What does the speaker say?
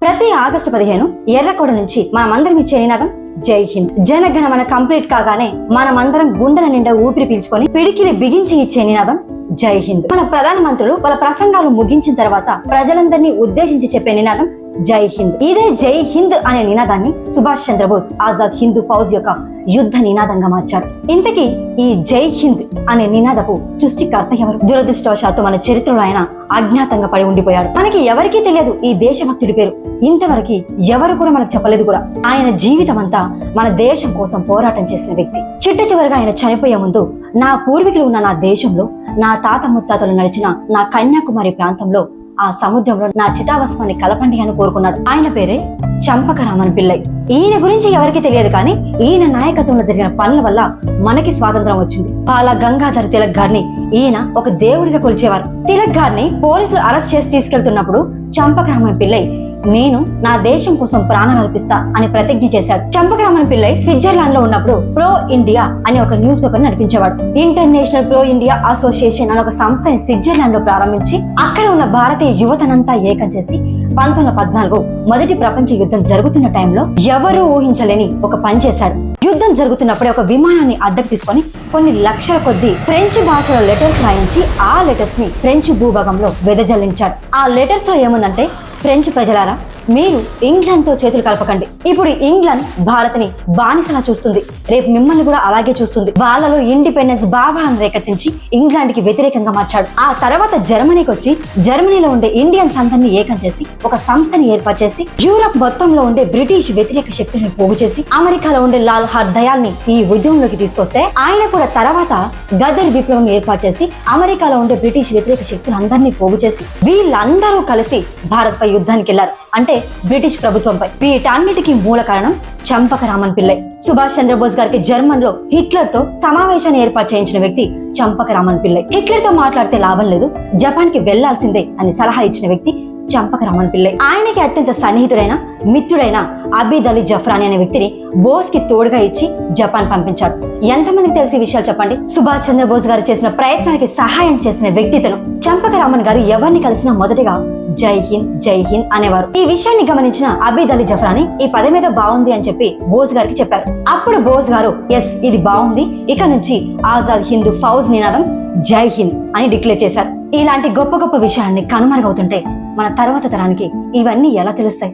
ప్రతి ఆగస్టు 15 ఎర్రకోట నుంచి మనమందరం ఇచ్చే నినాదం జై హింద్. జనగణమన కంప్లీట్ కాగానే మనమందరం గుండెల నిండా ఊపిరి పీల్చుకొని పిడికిలి బిగించి ఇచ్చే నినాదం జై హింద్. మన ప్రధానమంత్రులు వాళ్ళ ప్రసంగాలు ముగించిన తర్వాత ప్రజలందరినీ ఉద్దేశించి చెప్పే నినాదం జై హింద్. ఇదే జై హింద్ అనే నినాదాన్ని సుభాష్ చంద్రబోస్ ఆజాద్ హిందూ ఫౌజ్ యొక్క యుద్ధ నినాదంగా మార్చాడు. ఇంతకీ ఈ జై హింద్ అనే నినాదపు సృష్టికర్త ఎవరు? దురదృష్టవశాత్తు మన చరిత్రలో ఆయన అజ్ఞాతంగా పడి ఉండిపోయాడు. మనకి ఎవరికీ తెలియదు ఈ దేశభక్తుడి పేరు. ఇంతవరకు ఎవరు కూడా మనకు చెప్పలేదు కూడా. ఆయన జీవితం అంతా మన దేశం కోసం పోరాటం చేసిన వ్యక్తి. చిట్ట చివరిగా ఆయన చనిపోయే ముందు నా పూర్వీకులు ఉన్న నా దేశంలో, నా తాత ముత్తాతలు నడిచిన నా కన్యాకుమారి ప్రాంతంలో, ఆ సముద్రంలో నా చితాభస్మాన్ని కలపండి అని కోరుకున్నాడు. ఆయన పేరే చంపకరామన్ పిల్లై. ఈయన గురించి ఎవరికి తెలియదు, కానీ ఈయన నాయకత్వంలో జరిగిన పనుల వల్ల మనకి స్వాతంత్రం వచ్చింది. బాల గంగాధర్ తిలక్ గారిని ఈయన ఒక దేవుడిగా కొలిచేవారు. తిలక్ గారిని పోలీసులు అరెస్ట్ చేసి తీసుకెళ్తున్నప్పుడు చంపకరామన్ పిల్లై నేను నా దేశం కోసం ప్రాణాలు అర్పిస్తా అని ప్రతిజ్ఞ చేశాడు. చంపకరామన్ పిల్లై స్విట్జర్లాండ్ లో ఉన్నప్పుడు ప్రో ఇండియా అనే ఒక న్యూస్ పేపర్ నడిపించేవాడు. ఇంటర్నేషనల్ ప్రో ఇండియా అసోసియేషన్ అనే ఒక సంస్థని స్విట్జర్లాండ్ లో ప్రారంభించి అక్కడ ఉన్న భారతీయ యువతనంతా ఏకం చేసి 1914 మొదటి ప్రపంచ యుద్ధం జరుగుతున్న టైంలో ఎవరూ ఊహించలేని ఒక పని చేశాడు. యుద్ధం జరుగుతున్నప్పుడే ఒక విమానాన్ని అద్దెకు తీసుకొని కొన్ని లక్షల కొద్ది ఫ్రెంచ్ భాషలో లెటర్స్ రాయించి ఆ లెటర్స్ ని ఫ్రెంచ్ భూభాగంలో వెదజల్లించాడు. ఆ లెటర్స్ లో ఏముందంటే, ఫ్రెంచ్ ప్రజలారా, మీరు ఇంగ్లాండ్ తో చేతులు కలపకండి. ఇప్పుడు ఇంగ్లాండ్ భారత్ ని బానిసలా చూస్తుంది, రేపు మిమ్మల్ని కూడా అలాగే చూస్తుంది. వాళ్ళలో ఇండిపెండెన్స్ భావాలను రేకెత్తించి ఇంగ్లాండ్ కి వ్యతిరేకంగా మార్చాడు. ఆ తర్వాత జర్మనీకి వచ్చి జర్మనీలో ఉండే ఇండియన్స్ అందరినీ ఏకం చేసి ఒక సంస్థని ఏర్పాటు చేసి యూరప్ మొత్తంలో ఉండే బ్రిటిష్ వ్యతిరేక శక్తుల్ని పోగు చేసి అమెరికాలో ఉండే లాల్ హర్దయాల్ ని ఈ ఉద్యమంలోకి తీసుకొస్తే ఆయన కూడా తర్వాత గదర్ విప్లవం ఏర్పాటు చేసి అమెరికాలో ఉండే బ్రిటిష్ వ్యతిరేక శక్తులందరినీ పోగు చేసి వీళ్ళందరూ కలిసి భారత్ పై యుద్ధానికి వెళ్లారు. అంటే బ్రిటిష్ ప్రభుత్వంపై. వీటన్నిటికీ మూల కారణం చంపకరామన్ పిల్లై. సుభాష్ చంద్రబోస్ గారికి జర్మన్ లో హిట్లర్ తో సమావేశాన్ని ఏర్పాటు చేయించిన వ్యక్తి చంపకరామన్ పిల్లై. హిట్లర్ తో మాట్లాడితే లాభం లేదు, జపాన్ కి వెళ్లాల్సిందే అని సలహా ఇచ్చిన వ్యక్తి చంపకరామన్ పిల్లై. ఆయనకి అత్యంత సన్నిహితుడైన మిత్రుడైన అబీద్ అలీ జఫ్రాని అనే వ్యక్తిని బోస్ కి తోడుగా ఇచ్చి జపాన్ పంపించాడు. ఎంతమందికి తెలిసి విషయాలు చెప్పండి. సుభాష్ చంద్రబోస్ గారు చేసిన ప్రయత్నానికి సహాయం చేసిన వ్యక్తితను. చంపకరామన్ గారు ఎవరిని కలిసినా మొదటిగా జై హింద్ జై హింద్ అనేవారు. ఈ విషయాన్ని గమనించిన అబీద్ అలీ జఫ్రాని ఈ పదం మీద బాగుంది అని చెప్పి బోస్ గారికి చెప్పారు. అప్పుడు బోస్ గారు ఎస్ ఇది బాగుంది, ఇక నుంచి ఆజాద్ హిందూ ఫౌజ్ నినాదం జై హింద్ అని డిక్లేర్ చేశారు. ఇలాంటి గొప్ప గొప్ప విషయాన్ని కనుమరుగవుతుంటే మన తర్వాత తరానికి ఇవన్నీ ఎలా తెలుస్తాయి?